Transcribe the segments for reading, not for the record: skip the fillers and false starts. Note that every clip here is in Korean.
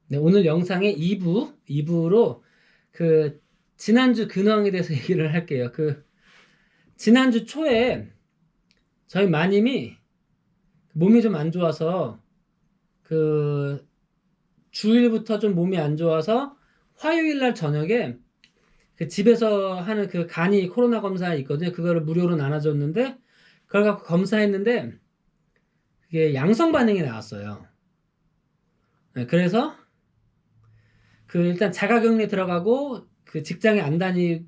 네, 오늘 영상의 2부로 그 지난주 근황에 대해서 얘기를 할게요. 지난주 초에 저희 마님이 몸이 좀 안 좋아서 그 주일부터 좀 몸이 안 좋아서 화요일 날 저녁에 그 집에서 하는 그 간이 코로나 검사 있거든요. 그거를 무료로 나눠줬는데 그걸 갖고 검사했는데 그게 양성 반응이 나왔어요. 네, 그래서 일단 자가격리 들어가고 그 직장에 안 다니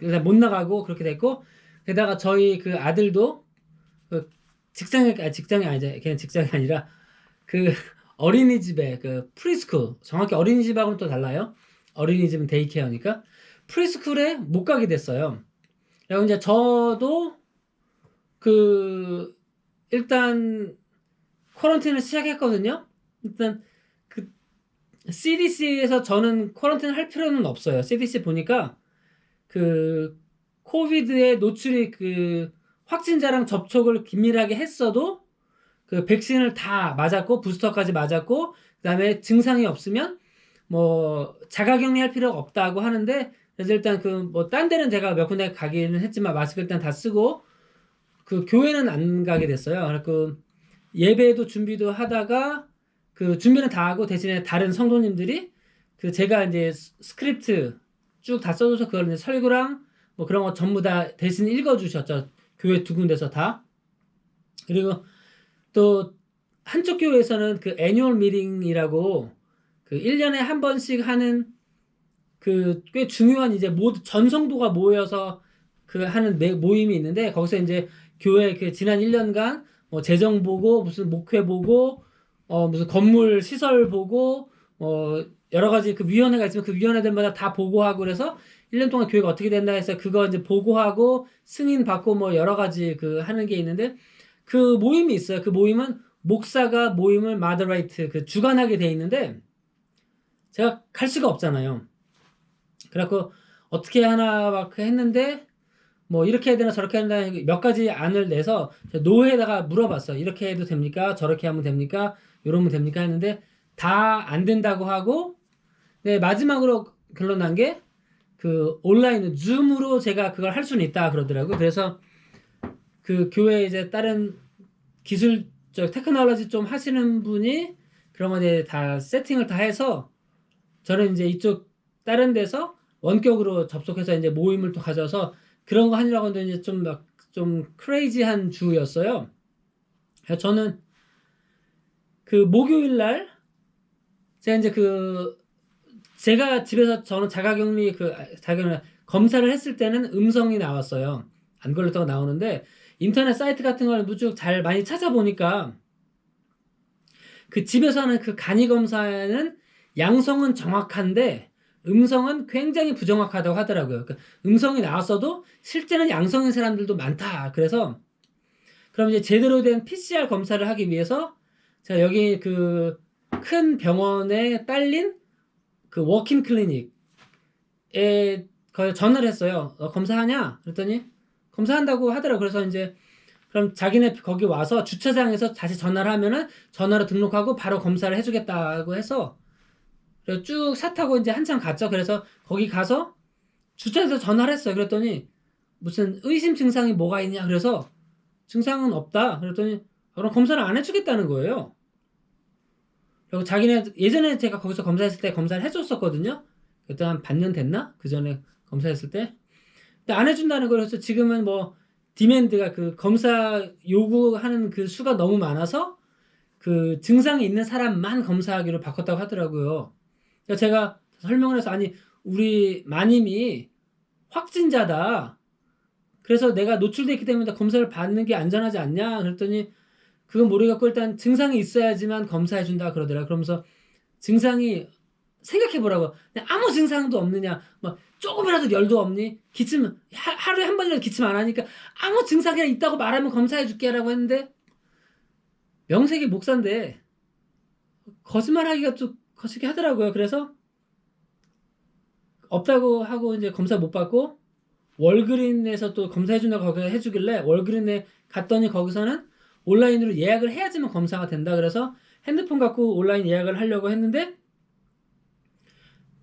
일단 못 나가고 그렇게 됐고 게다가 저희 그 아들도 그 직장이 아니죠. 그냥 직장이 아니라 그 어린이집에 그 프리스쿨 정확히 어린이집하고는 또 달라요. 어린이집은 데이케어니까 프리스쿨에 못 가게 됐어요. 그리고 이제 저도 그 일단 쿼런틴을 시작했거든요. 일단 그 CDC에서 저는 쿼런틴 할 필요는 없어요. CDC 보니까 그 코비드에 노출이 확진자랑 접촉을 긴밀하게 했어도 그 백신을 다 맞았고 부스터까지 맞았고 그다음에 증상이 없으면 뭐 자가격리 할 필요가 없다고 하는데 그래서 일단 뭐 딴 데는 제가 몇 군데 가기는 했지만 마스크 일단 다 쓰고 그 교회는 안 가게 됐어요. 그 예배도 준비도 하다가 그 준비는 다 하고 대신에 다른 성도님들이 그 제가 이제 스크립트 쭉 다 써줘서 그걸 이제 설교랑 뭐 그런 거 전부 다 대신 읽어주셨죠. 교회 두 군데서 다. 그리고 또 한쪽 교회에서는 그 애뉴얼 미팅이라고 그 1년에 한 번씩 하는 그 꽤 중요한 이제 모두 전 성도가 모여서 그 하는 모임이 있는데 거기서 이제 교회 그 지난 1년간 뭐 재정 보고 무슨 목회 보고 무슨 건물 시설 보고 여러 가지 그 위원회가 있으면 그 위원회들마다 다 보고하고 그래서 1년 동안 교회가 어떻게 된다 해서 그거 이제 보고하고 승인 받고 뭐 여러 가지 그 하는 게 있는데 그 모임이 있어요. 그 모임은 목사가 모임을 마더레이트 그 주관하게 돼 있는데 제가 갈 수가 없잖아요. 그래갖고 어떻게 하나 막 했는데 뭐 이렇게 해야 되나 저렇게 해야 되나 몇 가지 안을 내서 노회에다가 물어봤어. 이렇게 해도 됩니까? 저렇게 하면 됩니까? 이러면 됩니까? 했는데 다 안 된다고 하고 네, 마지막으로 결론 난 게 그 온라인 줌으로 제가 그걸 할 수는 있다 그러더라고요. 그래서 그 교회 이제 다른 기술적 테크놀로지 좀 하시는 분이 그런 거 이제 다 세팅을 다 해서 저는 이제 이쪽 다른 데서 원격으로 접속해서 이제 모임을 또 가져서 그런 거 하느라고 하는데 이제 좀 크레이지한 주였어요. 그래서 저는 그 목요일 날 제가 이제 제가 집에서 저는 자가격리 검사를 했을 때는 음성이 나왔어요. 안 걸렸다고 나오는데 인터넷 사이트 같은 걸 쭉 잘 많이 찾아보니까 그 집에서 하는 그 간이 검사에는 양성은 정확한데 음성은 굉장히 부정확하다고 하더라고요. 음성이 나왔어도 실제는 양성인 사람들도 많다. 그래서 그럼 이제 제대로 된 PCR 검사를 하기 위해서 제가 여기 그 큰 병원에 딸린 그 워킹 클리닉에 전화를 했어요. 검사하냐? 그랬더니 검사한다고 하더라고요. 그래서 이제 그럼 자기네 거기 와서 주차장에서 다시 전화를 하면은 전화로 등록하고 바로 검사를 해주겠다고 해서 그래서 쭉 차 타고 이제 한참 갔죠. 그래서 거기 가서 주차장에서 전화를 했어요. 그랬더니 무슨 의심 증상이 뭐가 있냐? 그래서 증상은 없다. 그랬더니 그럼 검사를 안 해주겠다는 거예요. 그리고 자기네 예전에 제가 거기서 검사했을 때 검사를 해줬었거든요. 그때 한 반년 됐나? 그 전에 검사했을 때. 근데 안 해준다는 거라서 지금은 뭐 디맨드가 그 검사 요구하는 그 수가 너무 많아서 그 증상이 있는 사람만 검사하기로 바꿨다고 하더라고요. 그래서 제가 설명을 해서 아니 우리 마님이 확진자다. 그래서 내가 노출돼 있기 때문에 검사를 받는 게 안전하지 않냐? 그랬더니 그건 모르겠고 일단 증상이 있어야지만 검사해준다 그러더라. 그러면서 증상이 생각해보라고. 아무 증상도 없느냐? 뭐 조금이라도 열도 없니? 기침 하루에 한 번이라도 기침 안 하니까 아무 증상이 있다고 말하면 검사해줄게라고 했는데 명색이 목사인데 거짓말하기가 좀 거시기 하더라고요. 그래서 없다고 하고 이제 검사 못 받고 월그린에서 또 검사해준다고 거기 해주길래 월그린에 갔더니 거기서는 온라인으로 예약을 해야지만 검사가 된다. 그래서 핸드폰 갖고 온라인 예약을 하려고 했는데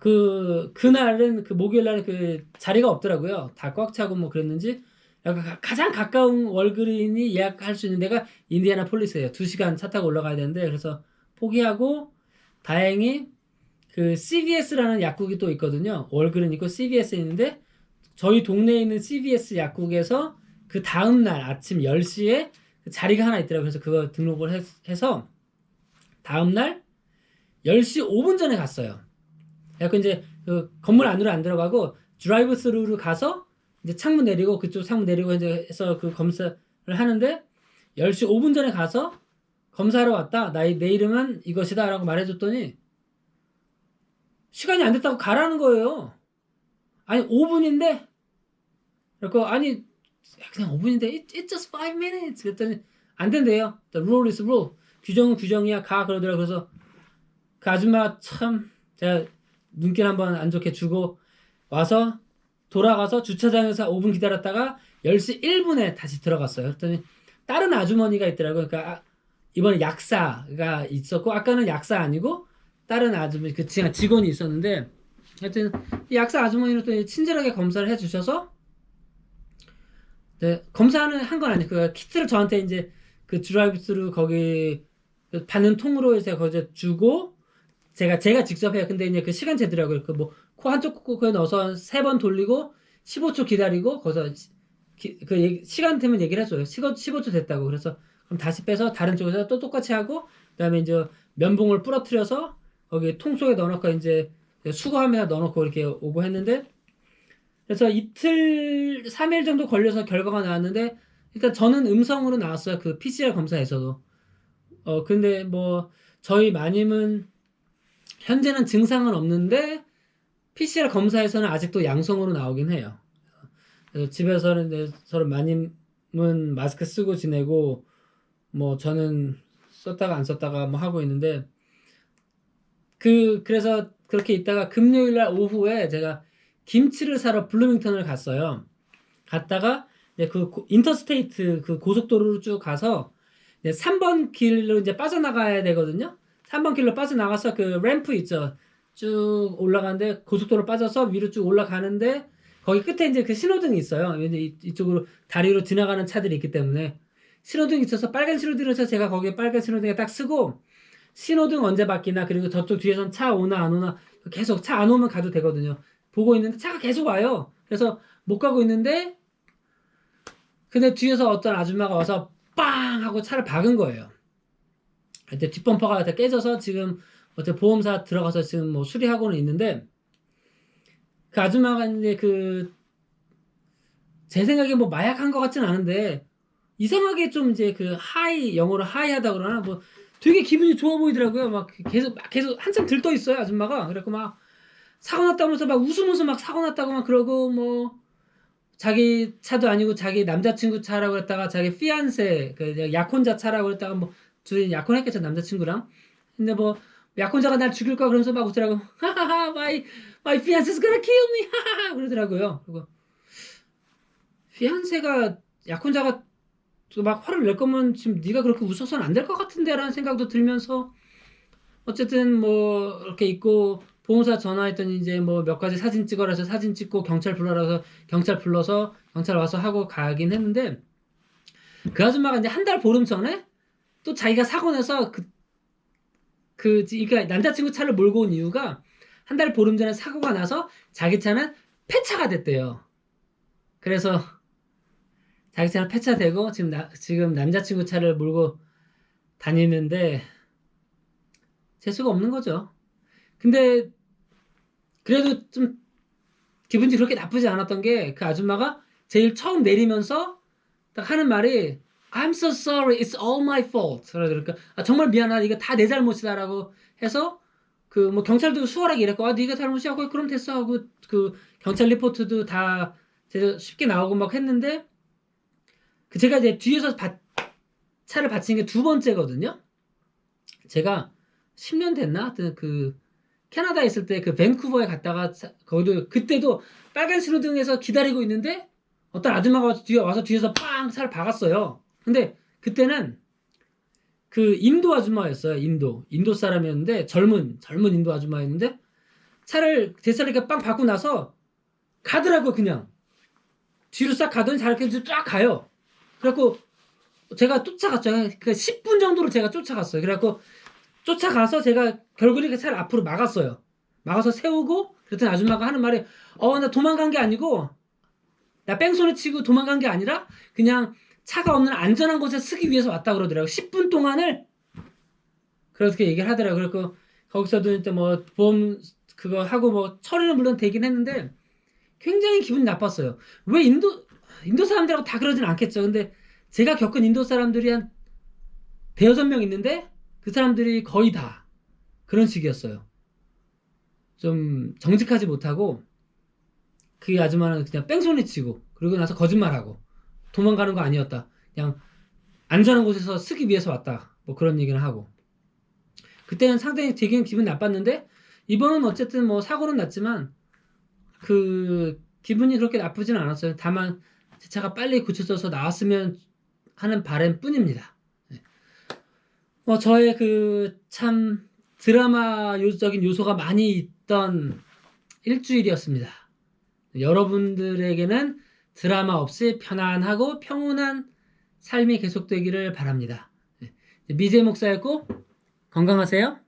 그날은 그 목요일 날은 그 자리가 없더라고요. 다 꽉 차고 뭐 그랬는지 약간 가장 가까운 월그린이 예약할 수 있는 데가 인디애나폴리스예요. 2시간 차 타고 올라가야 되는데 그래서 포기하고 다행히 그 CVS라는 약국이 또 있거든요. 월그린 있고 CVS 있는데 저희 동네에 있는 CVS 약국에서 그 다음 날 아침 10시에 자리가 하나 있더라고요. 그래서 그거 등록을 해서 다음 날 10시 5분 전에 갔어요. 그래서 이제 그 건물 안으로 안 들어가고 드라이브 스루로 가서 이제 창문 내리고 그쪽 창문 내리고 이제 해서 그 검사를 하는데 10시 5분 전에 가서 검사하러 왔다. 내 이름은 이것이다 라고 말해줬더니 시간이 안 됐다고 가라는 거예요. 아니 5분인데 그래서 아니 그냥 5분인데 it's just 5 minutes 그랬더니 안 된대요. The rule is rule. 규정은 규정이야. 가 그러더라고요. 그래서 그 아줌마 참 제가 눈길 한번 안 좋게 주고 와서 돌아가서 주차장에서 5분 기다렸다가 10시 1분에 다시 들어갔어요. 그랬더니 다른 아주머니가 있더라고요. 그러니까 이번에 약사가 있었고 아까는 약사 아니고 다른 아주머니 그 직원이 있었는데 하여튼 이 약사 아주머니는 또 친절하게 검사를 해주셔서 네, 검사는 한 건 아니고 그 키트를 저한테 이제 그 드라이브스루 거기 받는 통으로 해서 거기서 주고 제가 직접 해요. 근데 이제 그 시간 재더라고요. 그 뭐 코 한쪽 코에 넣어서 3번 돌리고 15초 기다리고 거기서 시간 되면 얘기를 해줘요. 15초 됐다고. 그래서 그럼 다시 빼서 다른 쪽에서 또 똑같이 하고 그다음에 이제 면봉을 부러뜨려서 거기 통 속에 넣어놓고 이제 수거하면서 넣어놓고 이렇게 오고 했는데 그래서 이틀 3일 정도 걸려서 결과가 나왔는데 일단 저는 음성으로 나왔어요. 그 PCR 검사에서도. 근데 뭐 저희 마님은 현재는 증상은 없는데 PCR 검사에서는 아직도 양성으로 나오긴 해요. 그래서 집에서는 이제 서로 마님은 마스크 쓰고 지내고 뭐 저는 썼다가 안 썼다가 뭐 하고 있는데 그래서 그렇게 있다가 금요일 날 오후에 제가 김치를 사러 블루밍턴을 갔어요. 갔다가 이제 그 인터스테이트 그 고속도로로 쭉 가서 이제 3번 길로 이제 빠져나가야 되거든요. 3번 길로 빠져나가서 그 램프 있죠. 쭉 올라가는데 고속도로 빠져서 위로 쭉 올라가는데 거기 끝에 이제 그 신호등이 있어요. 이제 이쪽으로 다리로 지나가는 차들이 있기 때문에 신호등이 있어서 빨간 신호등을 해서 제가 거기에 빨간 신호등에 딱 쓰고 신호등 언제 바뀌나 그리고 저쪽 뒤에선 차 오나 안 오나 계속 차 안 오면 가도 되거든요. 보고 있는데 차가 계속 와요. 그래서 못 가고 있는데 근데 뒤에서 어떤 아줌마가 와서 빵 하고 차를 박은 거예요. 그때 뒷범퍼가 다 깨져서 지금 어째 보험사 들어가서 지금 뭐 수리하고는 있는데 그 아줌마가 이제 제 생각에 뭐 마약한 것 같진 않은데 이상하게 좀 이제 그 영어로 하이하다 그러나 뭐 되게 기분이 좋아 보이더라고요. 막 계속 한참 들떠 있어요 아줌마가. 그래갖고 막 사고 났다면서 막 웃으면서 막 사고 났다고 막 그러고 뭐 자기 차도 아니고 자기 남자친구 차라고 했다가 자기 피안세 그 약혼자 차라고 했다가 뭐 둘이 약혼했겠죠 남자친구랑. 근데 뭐 약혼자가 날 죽일 거야 그러면서 막 웃더라고. 하하하 my fiance's gonna kill me 하하하 그러더라고요. 그리고 피안세가 약혼자가 막 화를 낼 거면 지금 네가 그렇게 웃어서는 안 될 것 같은데라는 생각도 들면서 어쨌든 뭐 이렇게 있고 보험사 전화했더니 이제 뭐 몇 가지 사진 찍어라 해서 사진 찍고 경찰 불러라 해서 경찰 불러서 경찰 와서 하고 가긴 했는데 그 아줌마가 이제 한 달 보름 전에 또 자기가 사고 나서 그러니까 남자친구 차를 몰고 온 이유가 한 달 보름 전에 사고가 나서 자기 차는 폐차가 됐대요. 그래서 자기 차는 폐차되고 지금 남자친구 차를 몰고 다니는데 재수가 없는 거죠. 근데 그래도 좀 기분이 그렇게 나쁘지 않았던 게 그 아줌마가 제일 처음 내리면서 딱 하는 말이 I'm so sorry, it's all my fault. 그러니까 정말 미안하다, 이거 다 내 잘못이다라고 해서 그 뭐 경찰도 수월하게 이랬고 네가 잘못이야, 그럼 됐어 하고 그 경찰 리포트도 다 쉽게 나오고 막 했는데 제가 이제 뒤에서 차를 받친 게 2번째거든요. 제가 10년 됐나? 하여튼 캐나다에 있을 때 밴쿠버에 갔다가 거기도 그때도 빨간 신호등에서 기다리고 있는데 어떤 아줌마가 와서 뒤에서 빵 차를 박았어요. 근데 그때는 인도 아줌마였어요. 인도 사람이었는데 젊은 인도 아줌마였는데 차를 대차를 이렇게 빵 받고 나서 가더라고. 그냥 뒤로 싹 가더니 자렇게 쫙 가요. 그래갖고 제가 쫓아갔죠. 그 10분 정도로 제가 쫓아갔어요. 그래갖고 쫓아가서 제가 결국에 그 차를 앞으로 막았어요. 막아서 세우고 그랬더니 아줌마가 하는 말이 나 도망간 게 아니고 나 뺑소니 치고 도망간 게 아니라 그냥 차가 없는 안전한 곳에 쓰기 위해서 왔다 그러더라고요. 10분 동안을 그렇게 얘기를 하더라고요. 그래서 거기서도 일단 뭐 보험 그거 하고 뭐 처리는 물론 되긴 했는데 굉장히 기분이 나빴어요. 왜 인도 사람들하고 다 그러진 않겠죠. 근데 제가 겪은 인도 사람들이 한 대여섯 명 있는데 그 사람들이 거의 다 그런 식이었어요. 좀 정직하지 못하고 그 아줌마는 그냥 뺑소니 치고 그러고 나서 거짓말하고 도망가는 거 아니었다. 그냥 안전한 곳에서 쓰기 위해서 왔다. 뭐 그런 얘기를 하고. 그때는 상당히 되게 기분 나빴는데 이번은 어쨌든 뭐 사고는 났지만 그 기분이 그렇게 나쁘진 않았어요. 다만 제 차가 빨리 고쳐져서 나왔으면 하는 바람뿐입니다. 저의 그 참 드라마적인 요소가 많이 있던 일주일이었습니다. 여러분들에게는 드라마 없이 편안하고 평온한 삶이 계속되기를 바랍니다. 미제 목사였고 건강하세요.